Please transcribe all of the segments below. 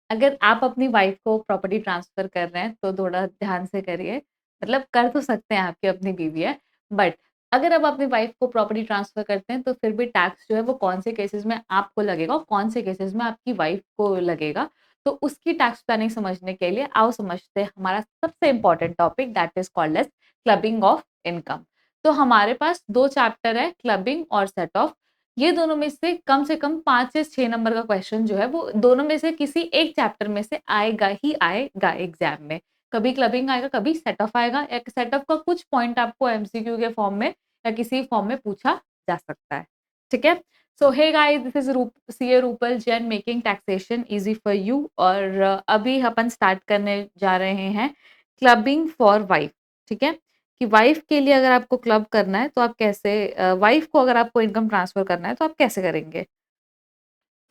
अगर आप अपनी वाइफ को प्रॉपर्टी ट्रांसफर कर रहे हैं तो थोड़ा ध्यान से करिए। मतलब कर तो सकते हैं, आपकी अपनी बीवी है, बट अगर आप अपनी वाइफ को प्रॉपर्टी ट्रांसफर करते हैं तो फिर भी टैक्स जो है वो कौन से केसेस में आपको लगेगा और कौन से केसेस में आपकी वाइफ को लगेगा। तो उसकी टैक्स प्लानिंग समझने के लिए आओ समझते हैं हमारा सबसे important topic, that is called as clubbing of income. तो हमारे पास दो चैप्टर है, क्लबिंग और सेट ऑफ। ये दोनों में से कम 5 से 6 नंबर का क्वेश्चन जो है वो दोनों में से किसी एक चैप्टर में से आएगा ही आएगा एग्जाम में। कभी क्लबिंग आएगा, कभी सेट ऑफ आएगा, या सेट ऑफ का कुछ पॉइंट आपको एमसीक्यू के फॉर्म में या किसी फॉर्म में पूछा जा सकता है। ठीक है? So hey guys, this is CA Rupal Jain making taxation easy for you. और अभी अपन स्टार्ट करने जा रहे हैं क्लबिंग फॉर वाइफ। ठीक है? कि वाइफ के लिए अगर आपको क्लब करना है तो आप कैसे, वाइफ को अगर आपको इनकम ट्रांसफर करना है तो आप कैसे करेंगे।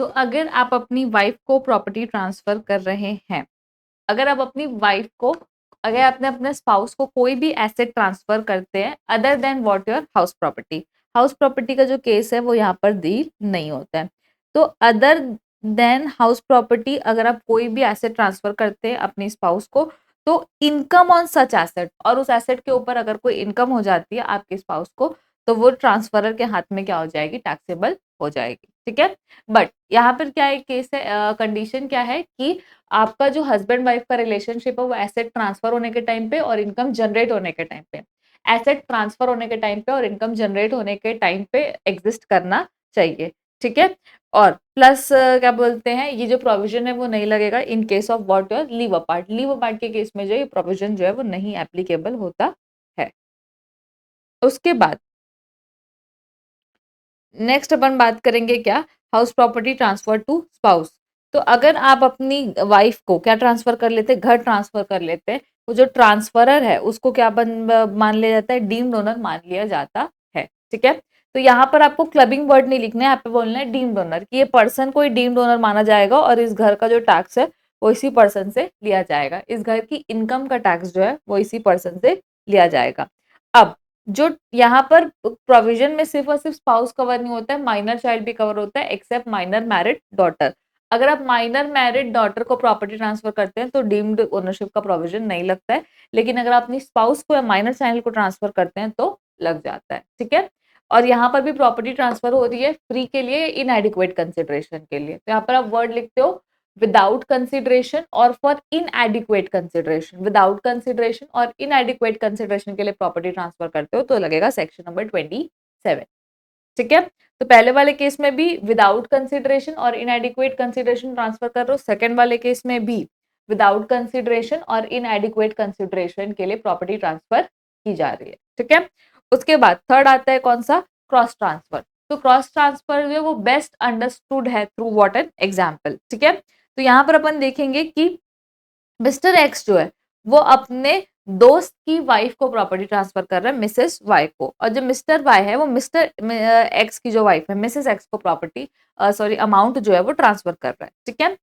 तो अगर आप अपनी वाइफ को प्रॉपर्टी ट्रांसफर कर रहे हैं, अगर आप अपनी वाइफ को, अगर आपने अपने स्पाउस को कोई भी एसेट ट्रांसफर करते हैं other than what your house property, house property का जो केस है वो यहाँ पर डील नहीं होता है। तो अदर देन हाउस प्रॉपर्टी अगर आप कोई भी एसेट ट्रांसफर करते हैं अपनी स्पाउस को, तो इनकम ऑन सच एसेट, और उस एसेट के ऊपर अगर कोई इनकम हो जाती है आपके स्पाउस को, तो वो ट्रांसफरर के हाथ में क्या हो जाएगी, टैक्सेबल हो जाएगी। ठीक है? बट यहाँ पर क्या है केस है, कंडीशन क्या है कि आपका जो हस्बैंड वाइफ का रिलेशनशिप है वो एसेट ट्रांसफर होने के टाइम पे और इनकम जनरेट होने के टाइम पे, एसेट ट्रांसफर होने के टाइम पे और इनकम जनरेट होने के टाइम पे एग्जिस्ट करना चाहिए। ठीक है? और प्लस क्या बोलते हैं, ये जो प्रोविजन है वो नहीं लगेगा in case of what your leave apart, leave apart के केस में जो ये प्रोविजन जो है वो नहीं एप्लीकेबल होता है। उसके बाद नेक्स्ट अपन बात करेंगे क्या, house property transfer to spouse. तो अगर आप अपनी वाइफ को क्या ट्रांसफर कर लेते हैं, घर ट्रांसफर कर लेते हैं, वो जो ट्रांसफरर है उसको क्या मान लिया जाता है, डीम्ड ओनर मान लिया जाता है। ठीक है? तो यहाँ पर आपको क्लबिंग वर्ड नहीं लिखना है, यहाँ पे बोलना है डीम्ड ओनर, कि ये पर्सन को डीम्ड ओनर माना जाएगा और इस घर का जो टैक्स है वो इसी पर्सन से लिया जाएगा, इस घर की इनकम का टैक्स जो है वो इसी पर्सन से लिया जाएगा। अब जो यहाँ पर प्रोविजन में सिर्फ और सिर्फ स्पाउस कवर नहीं होता है, माइनर चाइल्ड भी कवर होता है, एक्सेप्ट माइनर मैरिड डॉटर। अगर आप माइनर मैरिड डॉटर को प्रॉपर्टी ट्रांसफर करते हैं तो डीम्ड ओनरशिप का प्रोविजन नहीं लगता है, लेकिन अगर आप अपनी स्पाउस को या माइनर चाइल्ड को ट्रांसफर करते हैं तो लग जाता है। ठीक है? और यहाँ पर भी प्रॉपर्टी ट्रांसफर हो रही है फ्री के लिए, इनएडिक्वेट कंसिडरेशन के लिए, तो यहाँ पर आप वर्ड लिखते हो विदाउट कंसिडरेशन और फॉर इनएडिक्वेट कंसिडरेशन। विदाउट कंसिडरेशन और इनएडिक्वेट कंसिडरेशन के लिए प्रॉपर्टी ट्रांसफर करते हो तो लगेगा सेक्शन नंबर 27। ठीक है? तो पहले वाले केस में भी विदाउट कंसिडरेशन और इनएडिक्वेट कंसिडरेशन ट्रांसफर कर रहे हो, सेकंड वाले केस में भी विदाउट कंसिडरेशन और इनएडिक्वेट कंसिडरेशन के लिए प्रॉपर्टी ट्रांसफर की जा रही है। ठीक है? उसके बाद थर्ड आता है कौन सा, क्रॉस ट्रांसफर। तो क्रॉस ट्रांसफर जो है वो बेस्ट अंडरस्टूड है थ्रू व्हाट एन एग्जाम्पल। ठीक है? तो यहाँ पर अपन देखेंगे कि मिस्टर एक्स जो है वो अपने दोस्त की वाइफ को प्रॉपर्टी ट्रांसफर कर रहा है, मिसेस वाई को, और जो मिस्टर वाई है वो मिस्टर एक्स की जो वाइफ है मिसेस एक्स को प्रॉपर्टी सॉरी अमाउंट जो है वो ट्रांसफर कर रहा है। ठीक है?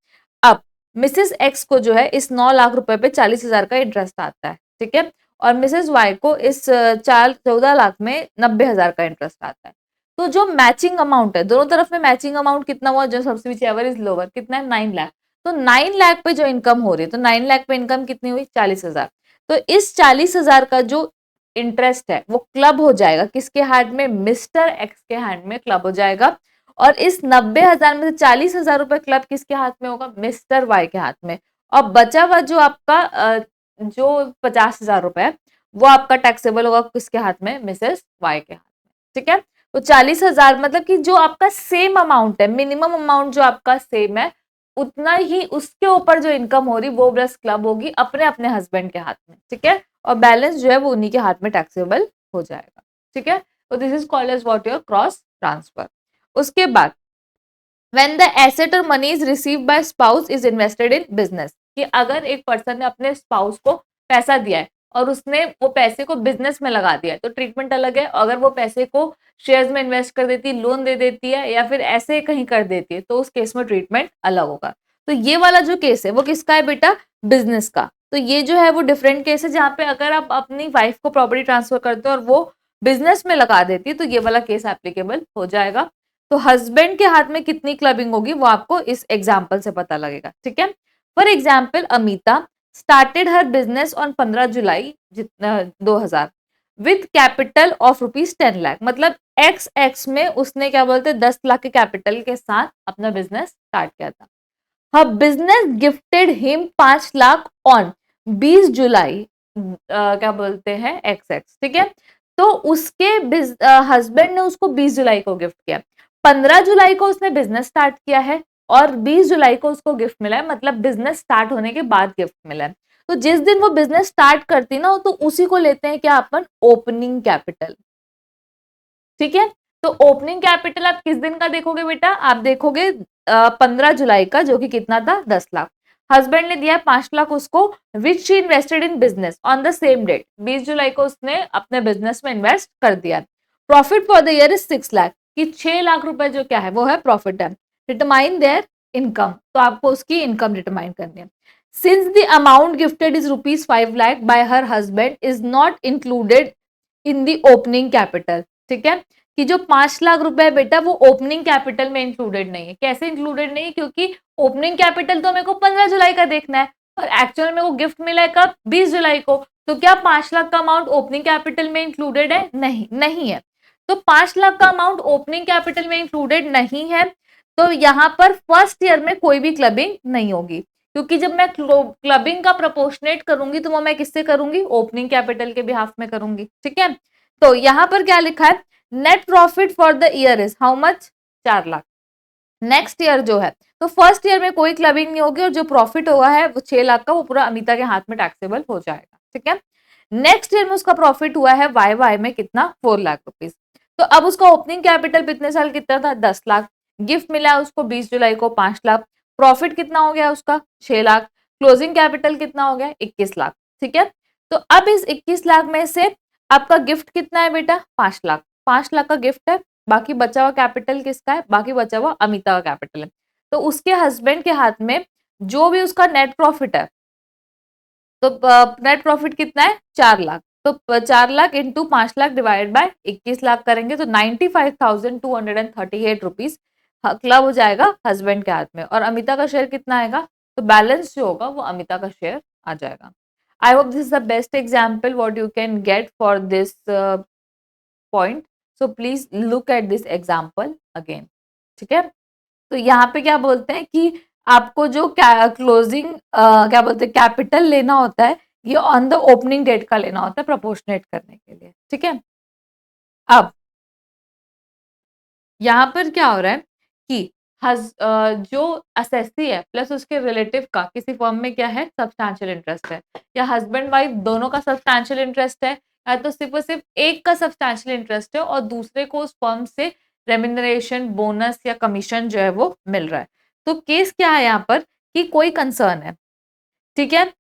अब मिसेस एक्स को जो है इस 9 लाख रुपए पे 40,000 का इंटरेस्ट आता है। ठीक है? और मिसेस वाई को इस 14 लाख में 90,000 का इंटरेस्ट आता है। तो जो मैचिंग अमाउंट है दोनों तरफ में, मैचिंग अमाउंट कितना हुआ, जो सबसे विच एवर इज लोअर, कितना है 9 लाख। तो 9 लाख पे जो इनकम हो रही है, तो 9 लाख पे इनकम कितनी हुई, 40,000। तो इस 40,000 का जो इंटरेस्ट है वो क्लब हो जाएगा किसके हैंड में, मिस्टर एक्स के हैंड में क्लब हो जाएगा। और इस 90,000 में से 40,000 रुपए क्लब किसके हाथ में होगा, मिस्टर वाई के हाथ में। और बचा हुआ जो आपका जो 50,000 रुपए है वो आपका टैक्सेबल होगा किसके हाथ में, मिसेस वाई के हाथ में। ठीक है? तो 40,000 मतलब कि जो आपका सेम अमाउंट है, मिनिमम अमाउंट जो आपका सेम है, उतना ही उसके ऊपर जो इनकम हो रही वो बस क्लब होगी अपने अपने हस्बैंड के हाथ में। ठीक है? और बैलेंस जो है वो उन्हीं के हाथ में टैक्सेबल हो जाएगा। ठीक है? तो this is called as what your cross transfer. उसके बाद when the asset or money is received by spouse is invested in business, कि अगर एक पर्सन ने अपने स्पाउस को पैसा दिया है और उसने वो पैसे को बिजनेस में लगा दिया है तो ट्रीटमेंट अलग है। अगर वो पैसे को शेयर्स में इन्वेस्ट कर देती है, लोन दे देती है या फिर ऐसे कहीं कर देती है तो उस केस में ट्रीटमेंट अलग होगा। तो ये वाला जो केस है वो किसका है बेटा, बिजनेस का। तो ये जो है वो डिफरेंट केस है जहाँ पे अगर आप अपनी वाइफ को प्रॉपर्टी ट्रांसफर करते हो और वो बिजनेस में लगा देती है तो ये वाला केस एप्लीकेबल हो जाएगा। तो हस्बैंड के हाथ में कितनी क्लबिंग होगी वो आपको इस एग्जाम्पल से पता लगेगा। ठीक है? For example Amita started her business on 15 July 2000 with capital of ₹10 lakh, मतलब एक्स में उसने क्या बोलते 10 लाख के कैपिटल के साथ अपना बिजनेस स्टार्ट किया था। हर business gifted him 5 lakh on 20 July क्या बोलते हैं एक्स, ठीक है। तो उसके हस्बैंड ने उसको 20 जुलाई को गिफ्ट किया, 15 जुलाई को उसने बिजनेस स्टार्ट किया है और 20 जुलाई को उसको गिफ्ट मिला है, मतलब बिजनेस स्टार्ट होने के बाद गिफ्ट मिला है। तो जिस दिन वो बिजनेस स्टार्ट करती ना तो उसी को लेते हैं क्या अपन, ओपनिंग कैपिटल, ठीक है। तो ओपनिंग कैपिटल आप किस दिन का देखोगे बेटा, आप देखोगे 15 जुलाई का, जो कि कितना था 10 लाख। हस्बैंड ने दिया 5 लाख उसको, which she invested in business on the same date, 20 जुलाई को उसने अपने बिजनेस में इन्वेस्ट कर दिया। Profit for the year is 6 lakh, कि 6 लाख रुपए जो क्या है वो है प्रॉफिट है। डिटरमाइन देयर इनकम, तो आपको उसकी इनकम डिटरमाइन करनी है। Since the amount gifted is ₹5 lakh bye her husband is not included in the opening capital, ठीक है, कि जो 5 लाख रुपए बेटा वो ओपनिंग कैपिटल में इंक्लूडेड नहीं है। कैसे इंक्लूडेड नहीं है, क्योंकि ओपनिंग कैपिटल तो मेरे को 15 जुलाई का देखना है और एक्चुअल में वो गिफ्ट मिला है कब, 20 जुलाई को। तो क्या 5 लाख का अमाउंट ओपनिंग कैपिटल में इंक्लूडेड है, नहीं, नहीं है। तो 5 लाख का अमाउंट ओपनिंग कैपिटल में इंक्लूडेड नहीं है, तो यहाँ पर फर्स्ट ईयर में कोई भी क्लबिंग नहीं होगी, क्योंकि जब मैं क्लबिंग का प्रपोर्शनेट करूंगी तो वो मैं किससे करूंगी, ओपनिंग कैपिटल के बिहाफ में करूंगी, ठीक है। तो यहाँ पर क्या लिखा है, net profit for the year is how much, 4 lakh. Next year जो है, तो फर्स्ट ईयर में कोई क्लबिंग नहीं होगी और जो प्रॉफिट हुआ है वो 6 लाख का, वो पूरा अमिता के हाथ में टैक्सेबल हो जाएगा, ठीक है। नेक्स्ट ईयर में उसका प्रॉफिट हुआ है वाई वाई में कितना, 4 लाख रुपीज। तो अब उसका ओपनिंग कैपिटल पिछले साल कितना था, 10 लाख। गिफ्ट मिला है उसको 20 जुलाई को 5 लाख। प्रॉफिट कितना हो गया उसका, 6 लाख। क्लोजिंग कैपिटल कितना हो गया, 21 लाख, ठीक है। तो अब इस 21 लाख में से आपका गिफ्ट कितना है बेटा, 5 लाख। 5 लाख का गिफ्ट है, बाकी बचा हुआ कैपिटल किसका है, बाकी बचा हुआ अमिता का कैपिटल है। तो उसके हस्बैंड के हाथ में जो भी उसका नेट प्रॉफिट है, तो नेट प्रॉफिट कितना है, 4 लाख। तो 4 lakh into 5 lakh divide by 21 lakh करेंगे तो 95,238 रुपीज क्लब हो जाएगा हस्बैंड के हाथ में, और अमिता का शेयर कितना आएगा, तो बैलेंस जो होगा वो अमिता का शेयर आ जाएगा। I hope this is the best example what you can get for this point, so please look at this example again, ठीक है। तो यहाँ पे क्या बोलते हैं कि आपको जो क्लोजिंग क्या बोलते हैं कैपिटल लेना होता है, ये ऑन द ओपनिंग डेट का लेना होता है प्रोपोर्शनेट करने के लिए, ठीक है। अब यहाँ पर क्या हो रहा है कि जो असेसी है प्लस उसके रिलेटिव का किसी फर्म में क्या है, सब्सटैंशियल इंटरेस्ट है, या हस्बैंड वाइफ दोनों का सब्सटैंशियल इंटरेस्ट है, या तो सिर्फ और सिर्फ एक का सब्सटैंशियल इंटरेस्ट है और दूसरे को उस फर्म से रेम्यूनरेशन, बोनस या कमीशन जो है वो मिल रहा है। तो केस क्या है यहाँ पर कि कोई कंसर्न है, ठीक है,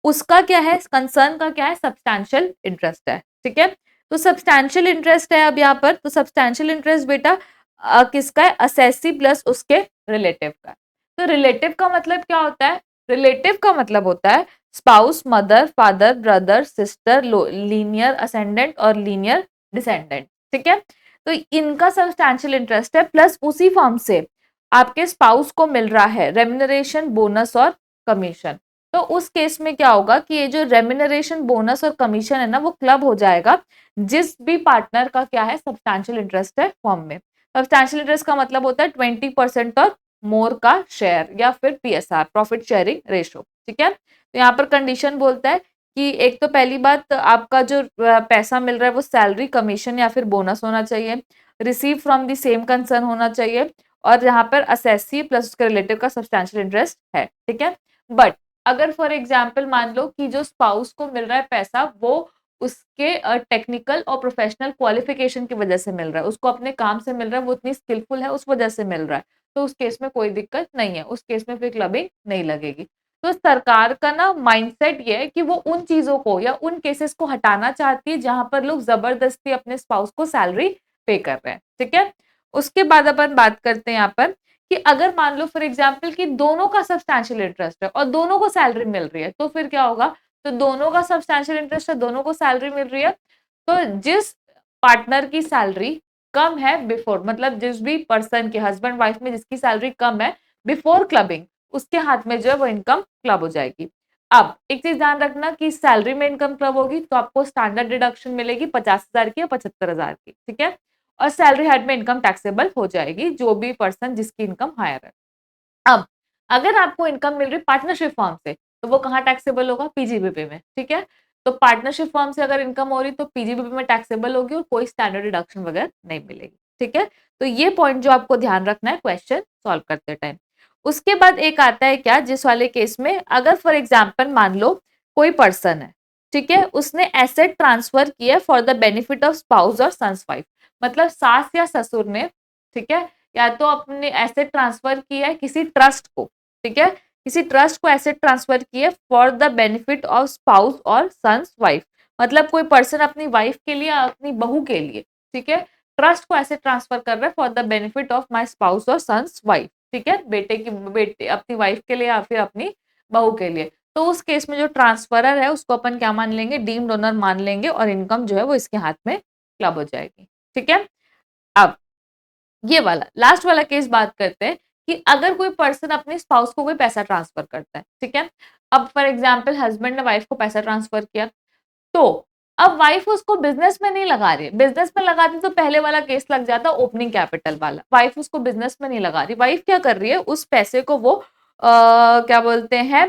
उसका क्या है, कंसर्न का क्या है, सब्सटैंशियल इंटरेस्ट है, ठीक है। तो सब्सटैंशियल इंटरेस्ट है अब यहाँ पर, तो सब्सटैंशियल इंटरेस्ट बेटा किसका है, असेसी प्लस उसके रिलेटिव का। तो रिलेटिव का मतलब क्या होता है, रिलेटिव का मतलब होता है spouse, mother, father, brother, sister, linear ascendant और लीनियर डिसेंडेंट, ठीक है। तो इनका सब्सटैंशियल इंटरेस्ट है, प्लस उसी फॉर्म से आपके स्पाउस को मिल रहा है रेम्यूनरेशन, बोनस और कमीशन। तो उस केस में क्या होगा कि ये जो रेम्यूनरेशन, बोनस और कमीशन है ना, वो क्लब हो जाएगा जिस भी पार्टनर का क्या है, सब्सटैंशियल इंटरेस्ट है फॉर्म में। सब्सटैंशियल इंटरेस्ट का मतलब होता है 20% और मोर का शेयर, या फिर पीएसआर, प्रॉफिट शेयरिंग रेशो, ठीक है। तो यहाँ पर कंडीशन बोलता है कि एक तो पहली बात, आपका जो पैसा मिल रहा है वो सैलरी, कमीशन या फिर बोनस होना चाहिए, receive from the same concern होना चाहिए, और यहाँ पर असेसी प्लस उसके रिलेटिव का सब्सटैंशियल इंटरेस्ट है, ठीक है। बट अगर फॉर एग्जाम्पल मान लो कि जो स्पाउस को मिल रहा है पैसा, वो उसके टेक्निकल और प्रोफेशनल क्वालिफिकेशन की वजह से मिल रहा है, उसको अपने काम से मिल रहा है, वो इतनी स्किलफुल है उस वजह से मिल रहा है, तो उस केस में कोई दिक्कत नहीं है, उस केस में फिर क्लबिंग नहीं लगेगी। तो सरकार का ना माइंडसेट ये है कि वो उन चीजों को या उन केसेस को हटाना चाहती है जहां पर लोग जबरदस्ती अपने स्पाउस को सैलरी पे कर रहे हैं, ठीक है। उसके बाद अपन बात करते हैं यहाँ पर कि अगर मान लो फॉर एग्जाम्पल कि दोनों का सब्सटैंशियल इंटरेस्ट है और दोनों को सैलरी मिल रही है, तो फिर क्या होगा, तो दोनों का सब्सटैंशियल इंटरेस्ट है, दोनों को सैलरी मिल रही है, तो जिस पार्टनर की सैलरी कम है बिफोर, मतलब जिस भी पर्सन के हस्बैंड वाइफ में जिसकी सैलरी कम है बिफोर क्लबिंग, उसके हाथ में जो है वो इनकम क्लब हो जाएगी। अब एक चीज ध्यान रखना कि सैलरी में इनकम क्लब होगी तो आपको स्टैंडर्ड डिडक्शन मिलेगी 50,000 की या 75,000 की, ठीक है। और सैलरी हेड में इनकम टैक्सेबल हो जाएगी जो भी पर्सन जिसकी इनकम हायर है। अब अगर आपको इनकम मिल रही पार्टनरशिप फॉर्म से तो वो कहाँ टैक्सेबल होगा, पीजीबीपी में, ठीक है। तो पार्टनरशिप फॉर्म से अगर इनकम हो रही तो पीजीबीपी में टैक्सेबल होगी और कोई स्टैंडर्ड डिडक्शन वगैरह नहीं मिलेगी, ठीक है। तो ये पॉइंट जो आपको ध्यान रखना है क्वेश्चन सॉल्व करते टाइम। उसके बाद एक आता है क्या, जिस वाले केस में अगर फॉर एग्जाम्पल मान लो कोई पर्सन है, ठीक है, उसने एसेट ट्रांसफर किया for the benefit of spouse और सन्स वाइफ, मतलब सास या ससुर ने, ठीक है, या तो अपने एसेट ट्रांसफर किया है किसी ट्रस्ट को, ठीक है, किसी ट्रस्ट को एसेट ट्रांसफर किए for the benefit of spouse और सन्स वाइफ, मतलब कोई पर्सन अपनी वाइफ के लिए अपनी बहू के लिए, ठीक है, ट्रस्ट को एसेट ट्रांसफर कर रहा है for the benefit of my spouse और सन्स वाइफ, ठीक है, बेटे अपनी वाइफ के लिए या फिर अपनी बहू के लिए। तो उस केस में जो ट्रांसफरर है उसको अपन क्या मान लेंगे, डीम्ड ओनर मान लेंगे और इनकम जो है वो इसके हाथ में क्लब हो जाएगी, ठीक है। अब ये वाला लास्ट वाला केस बात करते हैं कि अगर कोई पर्सन अपने स्पाउस को कोई पैसा ट्रांसफर करता है, ठीक है, अब फॉर एग्जांपल हस्बैंड ने वाइफ को पैसा ट्रांसफर किया, तो अब वाइफ उसको बिजनेस में नहीं लगा रही है, बिजनेस में लगाती तो पहले वाला केस लग जाता ओपनिंग कैपिटल वाला, वाइफ उसको बिजनेस में नहीं लगा रही, वाइफ क्या कर रही है उस पैसे को वो क्या बोलते हैं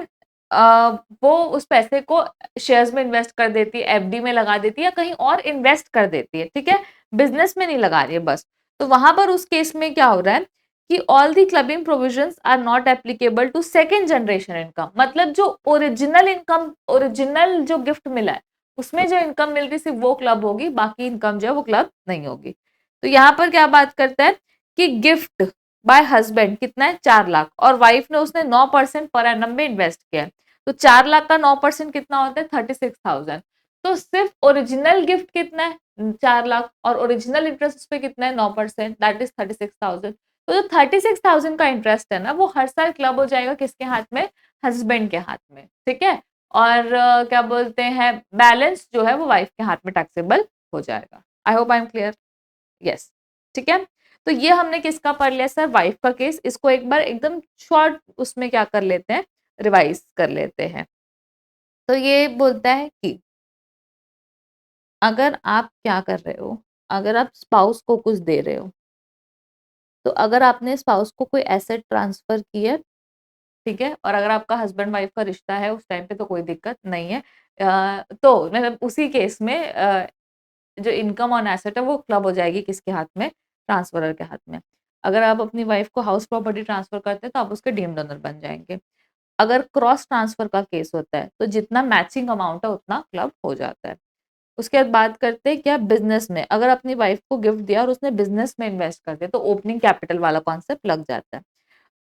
वो उस पैसे को शेयर्स में इन्वेस्ट कर देती है, एफडी में लगा देती है या कहीं और इन्वेस्ट कर देती है, ठीक है, बिजनेस में नहीं लगा रही है बस। तो वहां पर उस केस में क्या हो रहा है कि all the clubbing provisions are not applicable to second generation income, मतलब जो ओरिजिनल इनकम, ओरिजिनल जो गिफ्ट मिला है उसमें जो इनकम मिल रही सिर्फ वो क्लब होगी, बाकी इनकम जो है वो क्लब नहीं होगी। तो यहाँ पर क्या बात करता है कि गिफ्ट बाय हस्बैंड कितना है 4 लाख और वाइफ ने उसने 9% पर एनम में इन्वेस्ट किया है, तो 4 लाख का 9% कितना होता है 36,000। तो सिर्फ ओरिजिनल गिफ्ट कितना है 4 लाख और ओरिजिनल इंटरेस्ट उस पर कितना है 9%, दैट इज 36,000। तो जो 36,000 का इंटरेस्ट है ना वो हर साल क्लब हो जाएगा किसके हाथ में, हस्बैंड के हाथ में, ठीक है। और क्या बोलते हैं बैलेंस जो है वो वाइफ के हाथ में टैक्सेबल हो जाएगा। आई hope I am clear, yes, ठीक है। तो ये हमने किसका पढ़ लिया सर, वाइफ का केस। इसको एक बार एकदम शॉर्ट उसमें क्या कर लेते हैं, रिवाइज कर लेते हैं। तो ये बोलता है कि अगर आप क्या कर रहे हो, अगर आप स्पाउस को कुछ दे रहे हो, तो अगर आपने स्पाउस को कोई एसेट ट्रांसफर की है, ठीक है, और अगर आपका हस्बैंड वाइफ का रिश्ता है उस टाइम पे तो कोई दिक्कत नहीं है। तो मतलब उसी केस में जो इनकम ऑन एसेट है वो क्लब हो जाएगी किसके हाथ में, ट्रांसफरर के हाथ में। अगर आप अपनी वाइफ को हाउस प्रॉपर्टी ट्रांसफर करते हैं तो आप उसके डीम्ड ओनर बन जाएंगे। अगर क्रॉस ट्रांसफर का केस होता है तो जितना मैचिंग अमाउंट है उतना क्लब हो जाता है। उसके बाद बात करते हैं क्या, बिजनेस में अगर अपनी वाइफ को गिफ्ट दिया और उसने बिजनेस में इन्वेस्ट कर दिया तो ओपनिंग कैपिटल वाला कॉन्सेप्ट लग जाता है।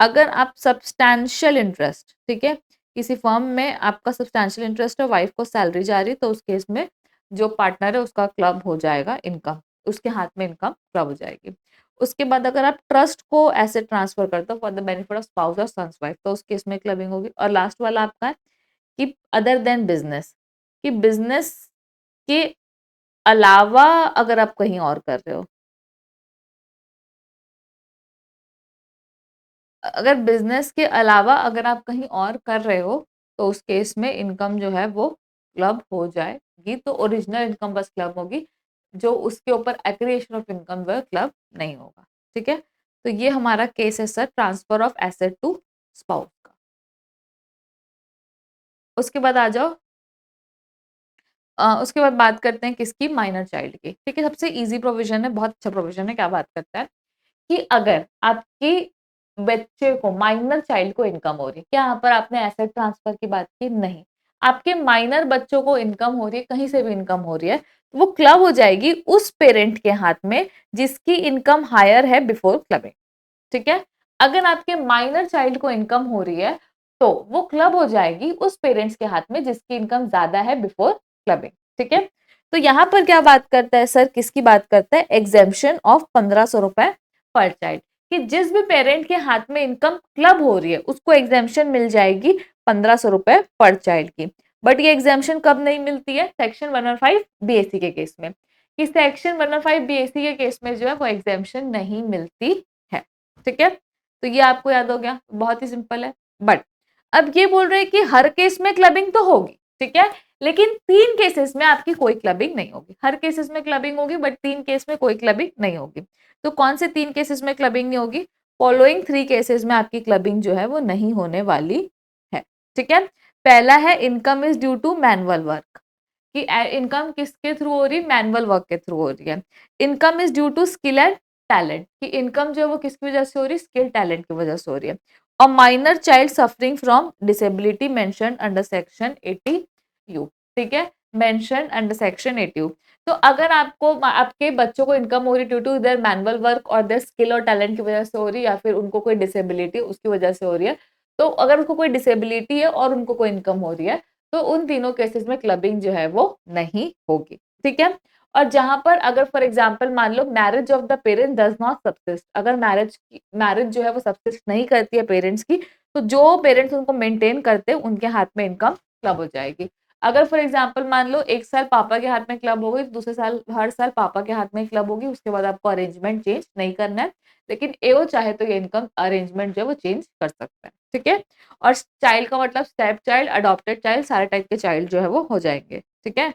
अगर आप सब्सटैंशियल इंटरेस्ट, ठीक है, किसी फर्म में आपका सब्सटैंशियल इंटरेस्ट है, वाइफ को सैलरी जा रही तो उस केस में जो पार्टनर है उसका क्लब हो जाएगा इनकम, उसके हाथ में इनकम क्लब हो जाएगी। उसके बाद अगर आप ट्रस्ट को एसेट ट्रांसफर करते हो for the benefit of spouse और सन्स वाइफ तो उस केस में क्लबिंग होगी। और लास्ट वाला आपका है कि अदर देन बिजनेस, कि बिजनेस के अलावा अगर आप कहीं और कर रहे हो, अगर बिजनेस के अलावा अगर आप कहीं और कर रहे हो तो उस केस में इनकम जो है वो क्लब हो जाएगी, तो ओरिजिनल इनकम बस क्लब होगी, जो उसके ऊपर एक्रिएशन ऑफ इनकम वह क्लब नहीं होगा, ठीक है। तो ये हमारा केस है sir transfer of asset to spouse का। उसके बाद आ जाओ उसके बाद बात करते हैं किसकी, माइनर चाइल्ड की, ठीक है। सबसे इजी प्रोविजन है, बहुत अच्छा प्रोविजन है। क्या बात करता है कि अगर आपकी बच्चे को, माइनर चाइल्ड को इनकम हो रही है, क्या यहाँ पर आपने एसेट ट्रांसफर की बात की, नहीं, आपके माइनर बच्चों को इनकम हो रही है, कहीं से भी इनकम हो रही है, तो वो क्लब हो जाएगी उस पेरेंट के हाथ में जिसकी इनकम हायर है बिफोर क्लबिंग, ठीक है। अगर आपके माइनर चाइल्ड को इनकम हो रही है तो वो क्लब हो जाएगी उस पेरेंट्स के हाथ में जिसकी इनकम ज्यादा है बिफोर क्लबिंग, ठीक है। तो यहाँ पर क्या बात करता है सर, किसकी बात करता है, एग्जेम्पशन ऑफ 1,500 रुपए पर चाइल्ड, कि जिस भी पेरेंट के हाथ में इनकम क्लब हो रही है उसको एग्जेम्पशन मिल जाएगी 1,500 रुपए पर चाइल्ड की। बट ये एग्जेम्पशन कब नहीं मिलती है, सेक्शन 115 बीएससी के केस में, कि सेक्शन 115 बीएससी के केस में जो है वो एग्जेम्पशन नहीं मिलती है, ठीक है। तो ये आपको याद हो गया, बहुत ही सिंपल है। बट अब ये बोल रहे हैं कि हर केस में क्लबिंग तो होगी, ठीक है, लेकिन 3 केसेस में आपकी कोई क्लबिंग नहीं होगी। हर केसेस में क्लबिंग होगी बट 3 केस में कोई क्लबिंग नहीं होगी। तो कौन से 3 केसेस में क्लबिंग नहीं होगी? फॉलोइंग 3 केसेस में आपकी क्लबिंग जो है वो नहीं होने वाली है, ठीक है। पहला है income is due to manual work, कि इनकम किसके थ्रू हो रही है? मैनुअल वर्क के थ्रू हो रही है। Income is due to skill and talent, कि इनकम जो है वो किसकी वजह से हो रही है? स्किल टैलेंट की वजह से हो रही है। और minor child suffering from disability mention under section 80 you, ठीक है, मेंशन अंडर सेक्शन 80 यू। तो अगर आपको आपके बच्चों को इनकम हो रही due to their manual work और देयर स्किल और टैलेंट की वजह से हो रही है, या फिर उनको कोई डिसेबिलिटी उसकी वजह से हो रही है, तो अगर उसको कोई डिसेबिलिटी है और उनको कोई इनकम हो रही है, तो उन तीनों केसेस में क्लबिंग जो है वो नहीं होगी, ठीक है। और जहां पर अगर फॉर एग्जांपल मान लो marriage of the parent does not subsist, अगर मैरिज जो है वो सब्सिस्ट नहीं करती है पेरेंट्स की, तो जो पेरेंट्स उनको मेंटेन करते हैं उनके हाथ में इनकम क्लब हो जाएगी। अगर फॉर एग्जांपल मान लो एक साल पापा के हाथ में क्लब हो गई, तो दूसरे साल हर साल पापा के हाथ में क्लब होगी, उसके बाद आपको अरेंजमेंट चेंज नहीं करना है, लेकिन एओ चाहे तो ये इनकम अरेंजमेंट जो है वो चेंज कर सकता है, ठीक है। और चाइल्ड का मतलब स्टेप चाइल्ड, अडॉप्टेड चाइल्ड, सारे टाइप के चाइल्ड जो है वो हो जाएंगे, ठीक है।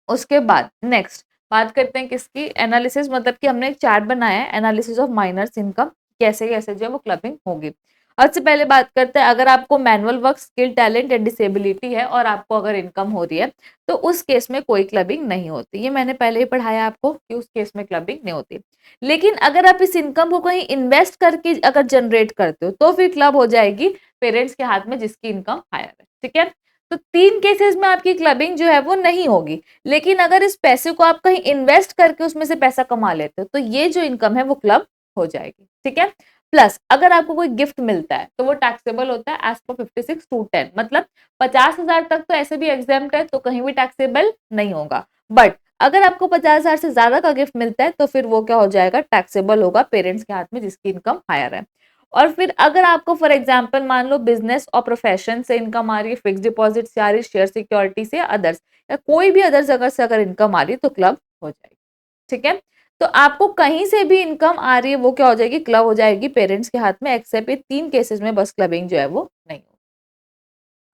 उसके बाद नेक्स्ट बात करते हैं किसकी? एनालिसिस, मतलब कि हमने एक चार्ट बनाया है एनालिसिस ऑफ माइनर्स इनकम, कैसे कैसे जो है वो क्लबिंग होगी। सबसे पहले बात करते हैं, अगर आपको मैनुअल वर्क, स्किल, टैलेंट या डिसेबिलिटी है और आपको अगर इनकम हो रही है, तो उस केस में कोई क्लबिंग नहीं होती। ये मैंने पहले ही पढ़ाया आपको कि उस केस में क्लबिंग नहीं होती। लेकिन अगर आप इस इनकम को कहीं इन्वेस्ट करके अगर जनरेट करते हो, तो फिर क्लब हो जाएगी पेरेंट्स के हाथ में जिसकी इनकम हायर है, ठीक है। तो 3 केसेस में आपकी क्लबिंग जो है वो नहीं होगी। लेकिन अगर इस पैसे को आप कहीं इन्वेस्ट करके उसमें से पैसा कमा लेते हो, तो ये जो इनकम है वो क्लब हो जाएगी, ठीक है। प्लस अगर आपको कोई गिफ्ट मिलता है तो वो टैक्सेबल होता है एज पर 56(2)(10), मतलब 50,000 तक तो ऐसे भी एग्जाम्प्ट है, तो कहीं भी टैक्सेबल नहीं होगा। बट अगर आपको 50,000 से ज्यादा का गिफ्ट मिलता है, तो फिर वो क्या हो जाएगा? टैक्सेबल होगा पेरेंट्स के हाथ में जिसकी इनकम हायर है। और फिर अगर आपको फॉर एग्जाम्पल मान लो बिजनेस और प्रोफेशन से इनकम आ रही है, फिक्स डिपॉजिट से आ रही है, शेयर सिक्योरिटी से, अदर्स या कोई भी अदर जगह से अगर इनकम आ रही है, तो क्लब हो जाएगी, ठीक है। तो आपको कहीं से भी इनकम आ रही है वो क्या हो जाएगी? क्लब हो जाएगी पेरेंट्स के हाथ में, एक्सेप्ट ये 3 केसेस में बस क्लबिंग जो है वो नहीं होगी।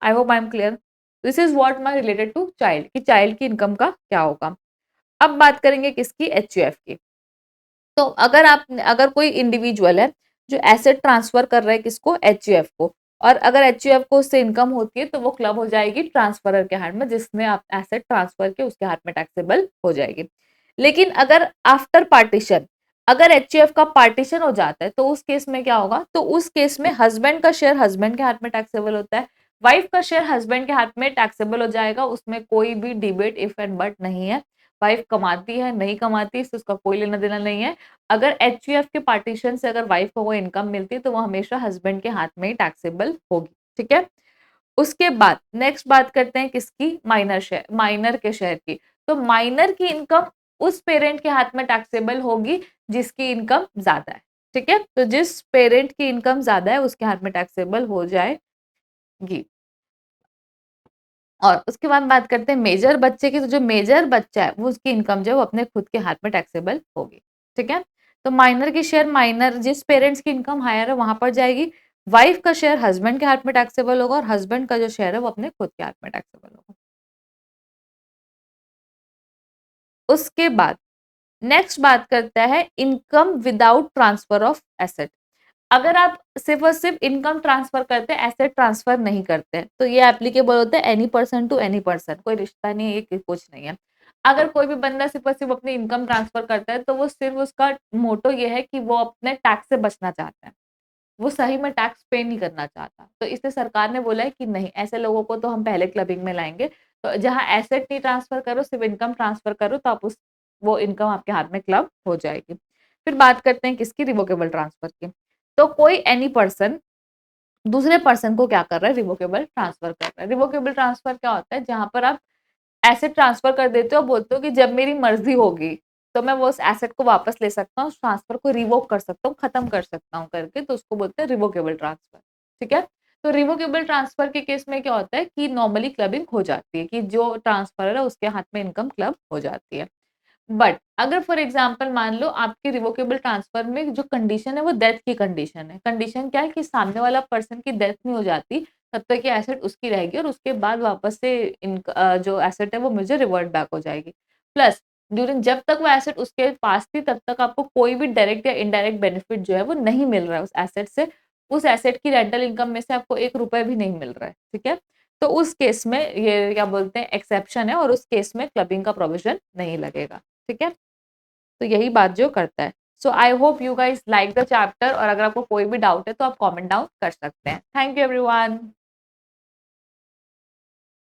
I hope I am clear. This is what my related to child, कि चाइल्ड की इनकम का क्या होगा। अब बात करेंगे किसकी? एचयूएफ की। तो अगर कोई इंडिविजुअल है जो एसेट ट्रांसफर कर रहा है किसको? एचयूएफ को, और अगर एचयूएफ को उससे इनकम होती है, तो वो क्लब हो जाएगी ट्रांसफरर के हाथ में, जिसने आप एसेट ट्रांसफर के उसके हाथ में टैक्सेबल हो जाएगी। लेकिन अगर आफ्टर पार्टीशन, अगर एचयूएफ का पार्टीशन हो जाता है, तो उस केस में क्या होगा? तो उस केस में हस्बैंड का शेयर हस्बैंड के हाथ में टैक्सेबल होता है, वाइफ का शेयर हस्बैंड के हाथ में टैक्सेबल हो जाएगा, उसमें कोई भी डिबेट इफ एंड बट नहीं है। वाइफ कमाती है नहीं कमाती इससे उसका कोई लेना देना नहीं है। अगर एचयूएफ के पार्टीशन से अगर वाइफ को वो इनकम मिलती है, तो वो हमेशा हस्बैंड के हाथ में ही टैक्सेबल होगी, ठीक है। उसके बाद नेक्स्ट बात करते हैं किसकी? माइनर शेयर, माइनर के शेयर की। तो माइनर की इनकम उस पेरेंट के हाथ में टैक्सेबल होगी जिसकी इनकम ज्यादा है, ठीक है। तो जिस पेरेंट की इनकम ज्यादा है उसके हाथ में टैक्सेबल हो जाएगी। और उसके बाद बात करते हैं मेजर बच्चे की। तो जो मेजर बच्चा है वो उसकी इनकम जो है वो अपने खुद के हाथ में टैक्सेबल होगी, ठीक है। तो माइनर की शेयर, माइनर जिस पेरेंट्स की इनकम हायर है वहां पर जाएगी। वाइफ का शेयर हस्बैंड के हाथ में टैक्सेबल होगा, और हस्बैंड का जो शेयर है वो अपने खुद के हाथ में टैक्सेबल होगा। उसके बाद नेक्स्ट बात करता है income without transfer of asset. अगर आप सिर्फ और सिर्फ इनकम ट्रांसफर करते हैं, एसेट ट्रांसफर नहीं करते हैं, तो ये एप्लीकेबल होता है any person to any person, कोई रिश्ता नहीं है, ये कुछ नहीं है। अगर कोई भी बंदा सिर्फ और सिर्फ अपनी इनकम ट्रांसफर करता है, तो वो सिर्फ उसका मोटो ये है कि वो अपने टैक्स से बचना चाहता है, वो सही में टैक्स पे नहीं करना चाहता। तो इसलिए सरकार ने बोला है कि नहीं, ऐसे लोगों को तो हम पहले क्लबिंग में लाएंगे। तो जहां एसेट नहीं ट्रांसफर करो, सिर्फ इनकम ट्रांसफर करो, तो आप उस वो इनकम आपके हाथ में क्लब हो जाएगी। फिर बात करते हैं किसकी? रिवोकेबल ट्रांसफर की। तो कोई एनी पर्सन दूसरे पर्सन को क्या कर रहा है? रिवोकेबल ट्रांसफर कर रहा है। रिवोकेबल ट्रांसफर क्या होता है? जहां पर आप एसेट ट्रांसफर कर देते हो, बोलते हो कि जब मेरी मर्जी होगी तो मैं वो उस एसेट को वापस ले सकता हूँ, उस ट्रांसफर को रिवोक कर सकता हूँ, खत्म कर सकता हूँ करके, तो उसको बोलते हैं रिवोकेबल ट्रांसफर, ठीक है। तो रिवोकेबल ट्रांसफर के केस में क्या होता है कि नॉर्मली क्लबिंग हो जाती है, कि जो ट्रांसफर है उसके हाथ में इनकम क्लब हो जाती है। बट अगर फॉर एग्जांपल मान लो आपकी रिवोकेबल ट्रांसफर में जो कंडीशन है वो डेथ की कंडीशन है। कंडीशन क्या है कि सामने वाला पर्सन की डेथ नहीं हो जाती, तब तक ये एसेट उसकी रहेगी और उसके बाद वापस से जो एसेट है वो मुझे रिवर्ट बैक हो जाएगी। प्लस ड्यूरिंग जब तक वो एसेट उसके पास थी तब तक आपको कोई भी डायरेक्ट या इनडायरेक्ट बेनिफिट जो है वो नहीं मिल रहा है उस एसेट से। उस एसेट की रेंटल इनकम में से आपको ₹1 भी नहीं मिल रहा है, ठीक है? तो उस केस में ये क्या बोलते हैं एक्सेप्शन है और उस केस में क्लबिंग का प्रोविज़न नहीं लगेगा। ठीक है? तो यही बात जो करता है। So I hope you guys like the chapter और अगर आपको कोई भी डाउट है तो आप कमेंट डाउन कर सकते हैं। Thank you everyone.